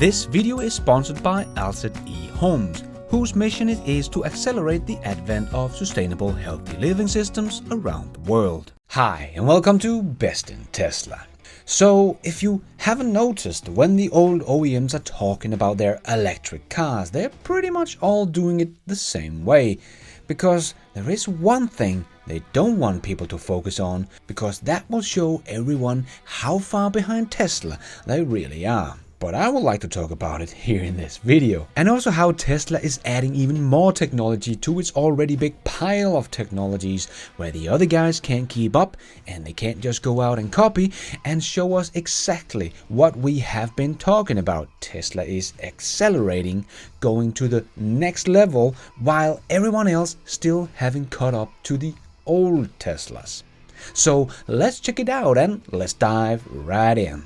This video is sponsored by Alcid eHomes, whose mission it is to accelerate the advent of sustainable, healthy living systems around the world. Hi, and welcome to Best in Tesla. So, if you haven't noticed, when the old OEMs are talking about their electric cars, they're pretty much all doing it the same way. Because there is one thing they don't want people to focus on, because that will show everyone how far behind Tesla they really are. But I would like to talk about it here in this video. And also how Tesla is adding even more technology to its already big pile of technologies where the other guys can't keep up and they can't just go out and copy and show us exactly what we have been talking about. Tesla is accelerating, going to the next level while everyone else still haven't caught up to the old Teslas. So let's check it out and let's dive right in.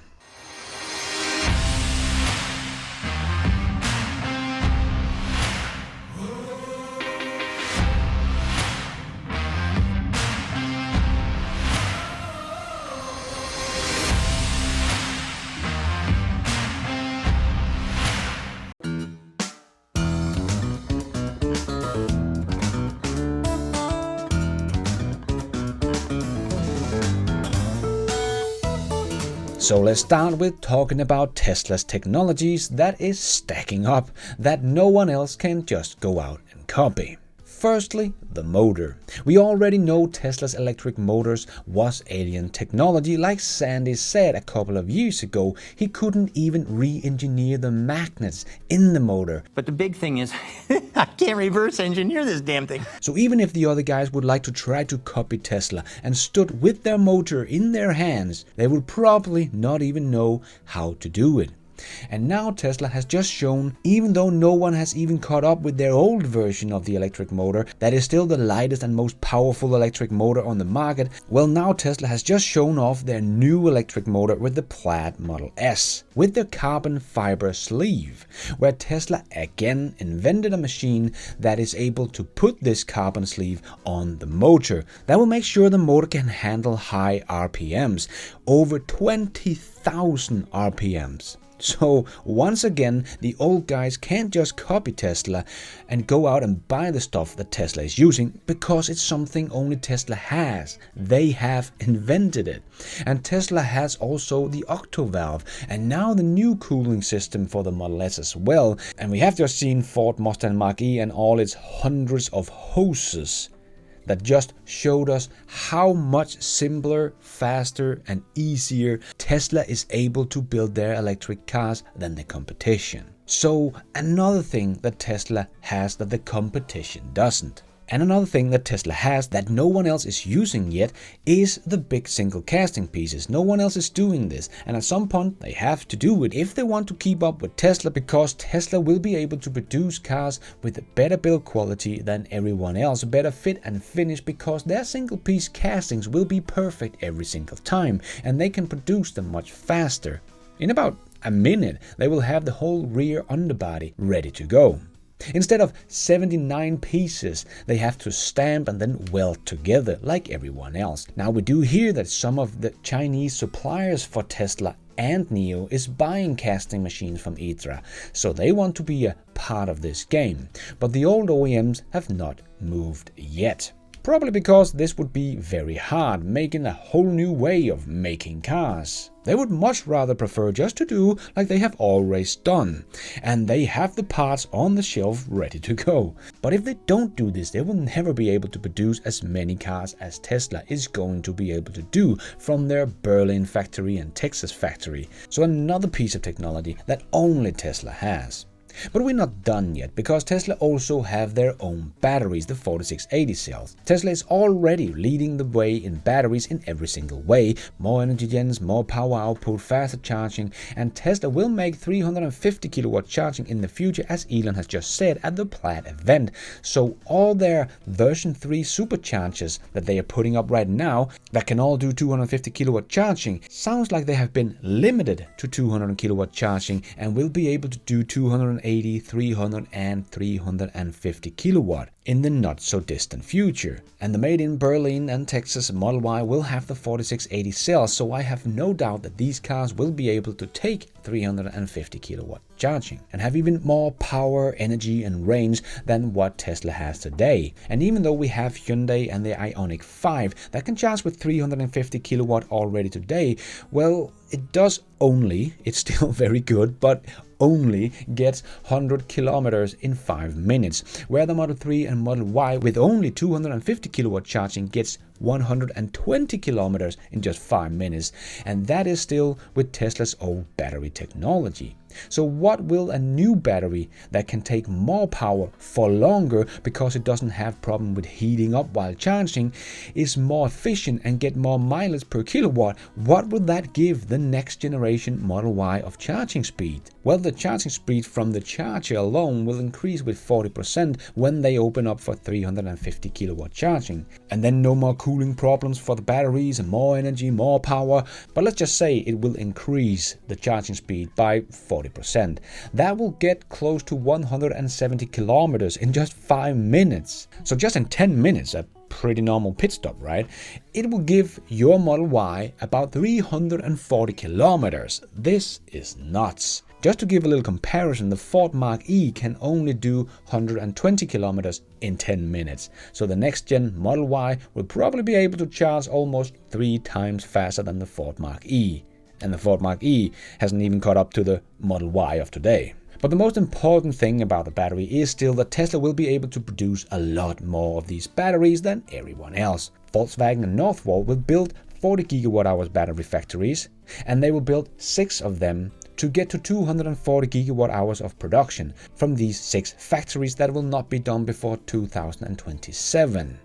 So let's start with talking about Tesla's technologies that is stacking up, that no one else can just go out and copy. Firstly, the motor. We already know Tesla's electric motors was alien technology. Like Sandy said a couple of years ago, he couldn't even re-engineer the magnets in the motor. But the big thing is, I can't reverse engineer this damn thing. So even if the other guys would like to try to copy Tesla and stood with their motor in their hands, they would probably not even know how to do it. And now Tesla has just shown, even though no one has even caught up with their old version of the electric motor, that is still the lightest and most powerful electric motor on the market, well, now Tesla has just shown off their new electric motor with the Plaid Model S, with the carbon fiber sleeve, where Tesla again invented a machine that is able to put this carbon sleeve on the motor. That will make sure the motor can handle high RPMs, over 20,000 RPMs. So once again, the old guys can't just copy Tesla and go out and buy the stuff that Tesla is using, because it's something only Tesla has. They have invented it. And Tesla has also the octo valve and now the new cooling system for the Model S as well. And we have just seen Ford Mustang Mach-E and all its hundreds of hoses that just showed us how much simpler, faster and easier Tesla is able to build their electric cars than the competition. So another thing that Tesla has that the competition doesn't. And another thing that Tesla has that no one else is using yet is the big single casting pieces. No one else is doing this, and at some point they have to do it if they want to keep up with Tesla, because Tesla will be able to produce cars with a better build quality than everyone else, better fit and finish, because their single piece castings will be perfect every single time and they can produce them much faster. In about a minute they will have the whole rear underbody ready to go. Instead of 79 pieces, they have to stamp and then weld together like everyone else. Now we do hear that some of the Chinese suppliers for Tesla and NIO is buying casting machines from ITRA, so they want to be a part of this game. But the old OEMs have not moved yet. Probably because this would be very hard, making a whole new way of making cars. They would much rather prefer just to do like they have always done, and they have the parts on the shelf ready to go. But if they don't do this, they will never be able to produce as many cars as Tesla is going to be able to do from their Berlin factory and Texas factory. So another piece of technology that only Tesla has. But we're not done yet, because Tesla also have their own batteries, the 4680 cells. Tesla is already leading the way in batteries in every single way. More energy gens, more power output, faster charging, and Tesla will make 350 kilowatt charging in the future, as Elon has just said at the Plaid event. So all their version 3 superchargers that they are putting up right now that can all do 250 kilowatt charging sounds like they have been limited to 200 kilowatt charging and will be able to do 280 280, 300 and 350 kilowatt in the not so distant future. And the made in Berlin and Texas Model Y will have the 4680 cells, so I have no doubt that these cars will be able to take 350 kilowatt charging and have even more power, energy and range than what Tesla has today. And even though we have Hyundai and the Ioniq 5 that can charge with 350 kilowatt already today, well, it does only, it's still very good, but only gets 100 kilometers in 5 minutes, where the Model 3 and Model Y with only 250 kilowatt charging gets 120 kilometers in just 5 minutes, and that is still with Tesla's old battery technology. So what will a new battery that can take more power for longer because it doesn't have problem with heating up while charging, is more efficient and get more mileage per kilowatt, what will that give the next generation Model Y of charging speed? Well, the charging speed from the charger alone will increase with 40% when they open up for 350 kilowatt charging. And then no more cooling problems for the batteries and more energy, more power. But let's just say it will increase the charging speed by 40%. That will get close to 170 kilometers in just 5 minutes. So just in 10 minutes, a pretty normal pit stop, right? It will give your Model Y about 340 kilometers. This is nuts. Just to give a little comparison, the Ford Mach-E can only do 120 kilometers in 10 minutes. So the next gen Model Y will probably be able to charge almost 3 times faster than the Ford Mach-E. And the Ford Mach-E hasn't even caught up to the Model Y of today. But the most important thing about the battery is still that Tesla will be able to produce a lot more of these batteries than everyone else. Volkswagen and Northvolt will build 40 gigawatt hours battery factories, and they will build 6 of them to get to 240 gigawatt hours of production from these 6 factories that will not be done before 2027.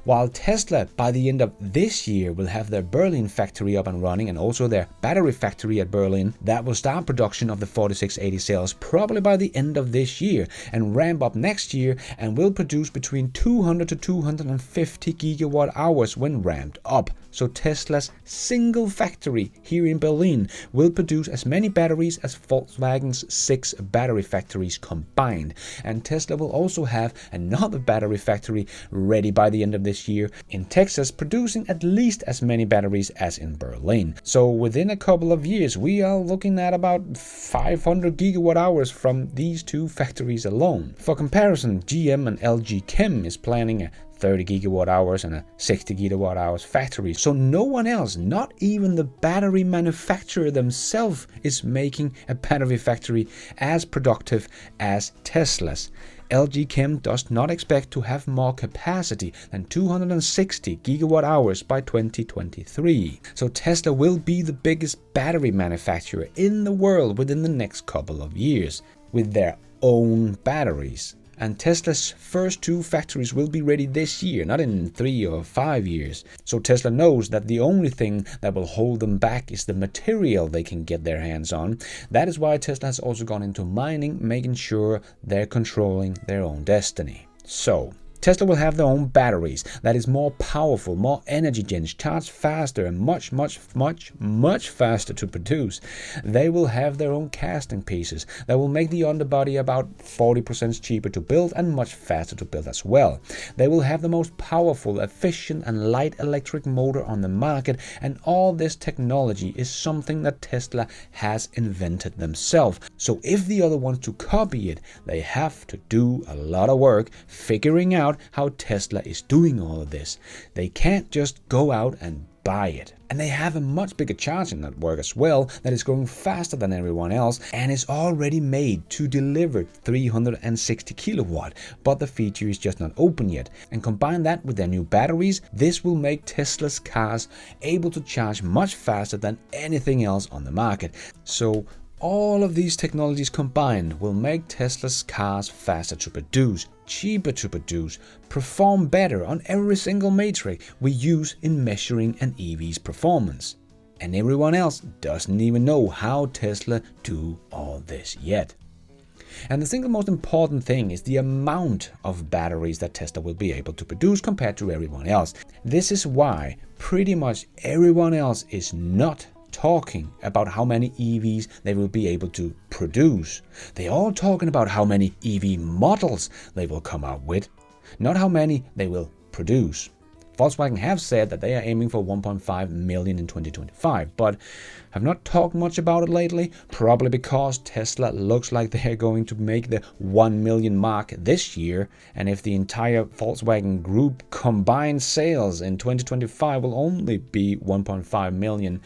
While Tesla by the end of this year will have their Berlin factory up and running, and also their battery factory at Berlin that will start production of the 4680 cells probably by the end of this year and ramp up next year, and will produce between 200 to 250 gigawatt hours when ramped up. So Tesla's single factory here in Berlin will produce as many batteries as Volkswagen's 6 battery factories combined. And Tesla will also have another battery factory ready by the end of this year in Texas, producing at least as many batteries as in Berlin. So within a couple of years, we are looking at about 500 gigawatt hours from these 2 factories alone. For comparison, GM and LG Chem is planning a 30 gigawatt hours and a 60 gigawatt hours factory. So no one else, not even the battery manufacturer themselves, is making a battery factory as productive as Tesla's. LG Chem does not expect to have more capacity than 260 gigawatt hours by 2023. So Tesla will be the biggest battery manufacturer in the world within the next couple of years with their own batteries. And Tesla's first 2 factories will be ready this year, not in 3 or 5 years. So Tesla knows that the only thing that will hold them back is the material they can get their hands on. That is why Tesla has also gone into mining, making sure they're controlling their own destiny. So Tesla will have their own batteries that is more powerful, more energy dense, charge faster and much faster to produce. They will have their own casting pieces that will make the underbody about 40% cheaper to build and much faster to build as well. They will have the most powerful, efficient and light electric motor on the market, and all this technology is something that Tesla has invented themselves. So if the other wants to copy it, they have to do a lot of work figuring out how Tesla is doing all of this. They can't just go out and buy it. And they have a much bigger charging network as well that is growing faster than everyone else and is already made to deliver 360 kilowatt, but the feature is just not open yet. And combine that with their new batteries, this will make Tesla's cars able to charge much faster than anything else on the market. So all of these technologies combined will make Tesla's cars faster to produce, cheaper to produce, perform better on every single metric we use in measuring an EV's performance. And everyone else doesn't even know how Tesla do all this yet. And the single most important thing is the amount of batteries that Tesla will be able to produce compared to everyone else. This is why pretty much everyone else is not talking about how many EVs they will be able to produce. They're all talking about how many EV models they will come out with, not how many they will produce. Volkswagen have said that they are aiming for 1.5 million in 2025, but have not talked much about it lately, probably because Tesla looks like they are going to make the 1 million mark this year, and if the entire Volkswagen Group combined sales in 2025 will only be 1.5 million,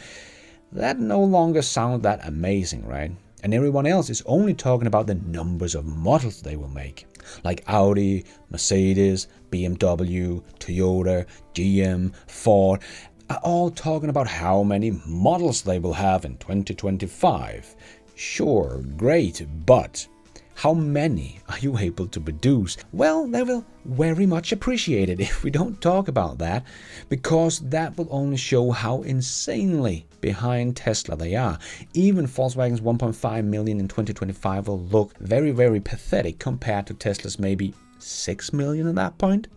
that no longer sounds that amazing, right? And everyone else is only talking about the numbers of models they will make. Like Audi, Mercedes, BMW, Toyota, GM, Ford are all talking about how many models they will have in 2025. Sure, great, but how many are you able to produce? Well, they will very much appreciate it if we don't talk about that, because that will only show how insanely behind Tesla they are. Even Volkswagen's 1.5 million in 2025 will look very, very pathetic compared to Tesla's maybe 6 million at that point.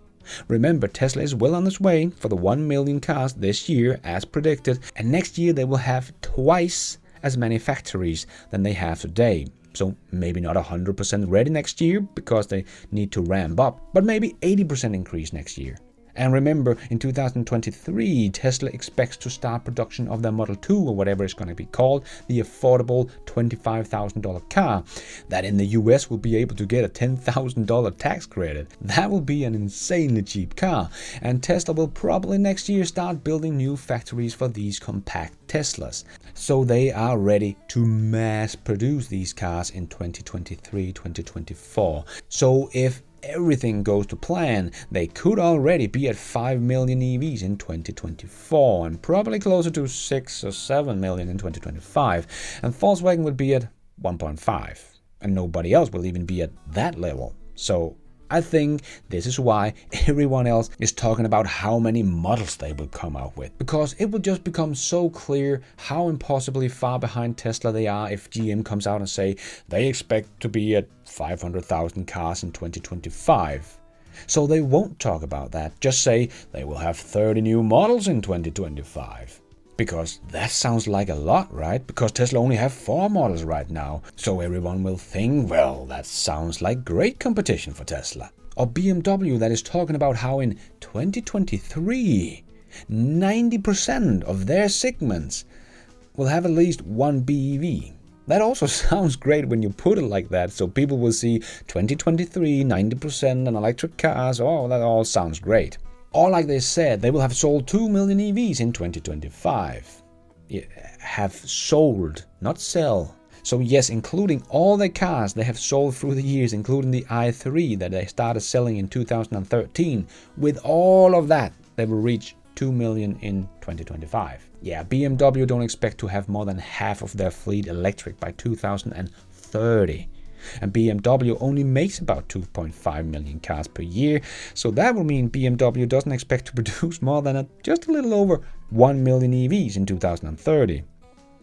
Remember, Tesla is well on its way for the 1 million cars this year as predicted, and next year they will have twice as many factories than they have today. So maybe not 100% ready next year because they need to ramp up, but maybe 80% increase next year. And remember, in 2023, Tesla expects to start production of their Model 2, or whatever it's going to be called, the affordable $25,000 car that in the US will be able to get a $10,000 tax credit. That will be an insanely cheap car, and Tesla will probably next year start building new factories for these compact Teslas. So they are ready to mass produce these cars in 2023, 2024. So if everything goes to plan, they could already be at 5 million EVs in 2024 and probably closer to 6 or 7 million in 2025. And Volkswagen would be at 1.5, and nobody else will even be at that level. So I think this is why everyone else is talking about how many models they will come out with, because it will just become so clear how impossibly far behind Tesla they are if GM comes out and say they expect to be at 500,000 cars in 2025. So they won't talk about that, just say they will have 30 new models in 2025. Because that sounds like a lot, right? Because Tesla only have 4 models right now. So everyone will think, well, that sounds like great competition for Tesla. Or BMW that is talking about how in 2023, 90% of their segments will have at least one BEV. That also sounds great when you put it like that. So people will see 2023, 90% on electric cars. Oh, that all sounds great. Or like they said, they will have sold 2 million EVs in 2025. Have sold, not sell. So yes, including all the cars they have sold through the years, including the i3 that they started selling in 2013, with all of that, they will reach 2 million in 2025. Yeah, BMW don't expect to have more than half of their fleet electric by 2030. And BMW only makes about 2.5 million cars per year, so that will mean BMW doesn't expect to produce more than just a little over 1 million EVs in 2030,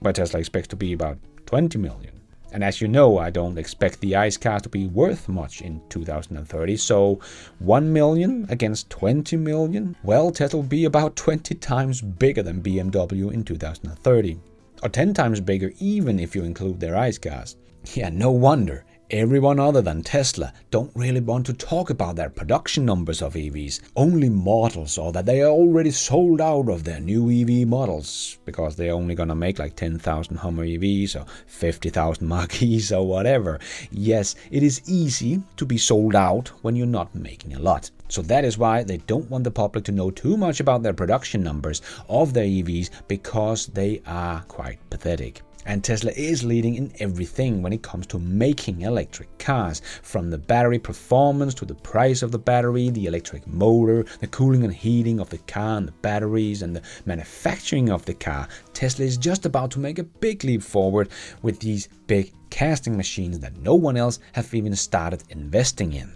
but Tesla expects to be about 20 million. And as you know, I don't expect the ICE cars to be worth much in 2030, so 1 million against 20 million, well, Tesla will be about 20 times bigger than BMW in 2030, or 10 times bigger even if you include their ICE cars. Yeah, no wonder everyone other than Tesla don't really want to talk about their production numbers of EVs, only models, or that they are already sold out of their new EV models, because they're only gonna make like 10,000 Hummer EVs or 50,000 Mach-E's or whatever. Yes, it is easy to be sold out when you're not making a lot. So that is why they don't want the public to know too much about their production numbers of their EVs, because they are quite pathetic. And Tesla is leading in everything when it comes to making electric cars, from the battery performance to the price of the battery, the electric motor, the cooling and heating of the car and the batteries, and the manufacturing of the car. Tesla is just about to make a big leap forward with these big casting machines that no one else have even started investing in.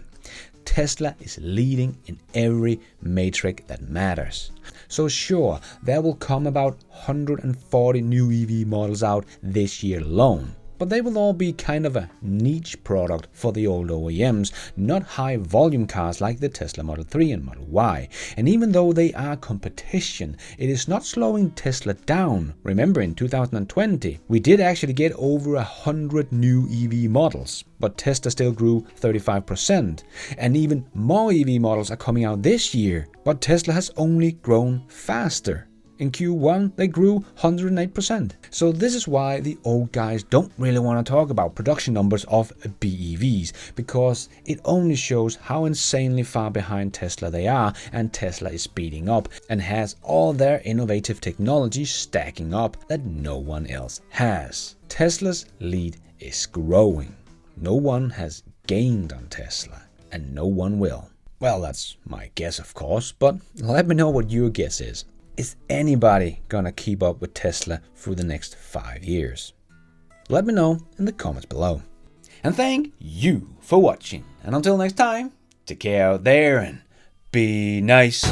Tesla is leading in every metric that matters. So sure, there will come about 140 new EV models out this year alone. but they will all be kind of a niche product for the old OEMs, not high volume cars like the Tesla Model 3 and Model Y. And even though they are competition, it is not slowing Tesla down. Remember, in 2020, we did actually get over 100 new EV models, but Tesla still grew 35%. And even more EV models are coming out this year, but Tesla has only grown faster. In Q1, they grew 108%. So this is why the old guys don't really want to talk about production numbers of BEVs, because it only shows how insanely far behind Tesla they are, and Tesla is speeding up and has all their innovative technology stacking up that no one else has. Tesla's lead is growing. No one has gained on Tesla, and no one will. Well, that's my guess, of course, but let me know what your guess is. Is anybody gonna keep up with Tesla through the next 5 years? Let me know in the comments below. And thank you for watching. And until next time, take care out there and be nice.